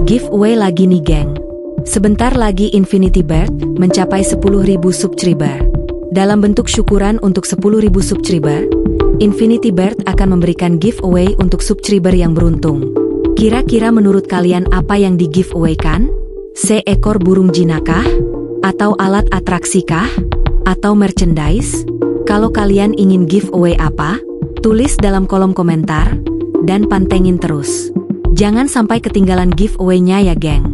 Giveaway lagi nih geng. Sebentar lagi Infinity Bird mencapai 10.000 subscriber. Dalam bentuk syukuran untuk 10.000 subscriber, Infinity Bird akan memberikan giveaway untuk subscriber yang beruntung. Kira-kira menurut kalian apa yang di giveaway kan? Seekor burung jinakah? Atau alat atraksi kah? Atau merchandise? Kalau kalian ingin giveaway apa? Tulis dalam kolom komentar, dan pantengin terus. Jangan sampai ketinggalan giveaway-nya ya geng.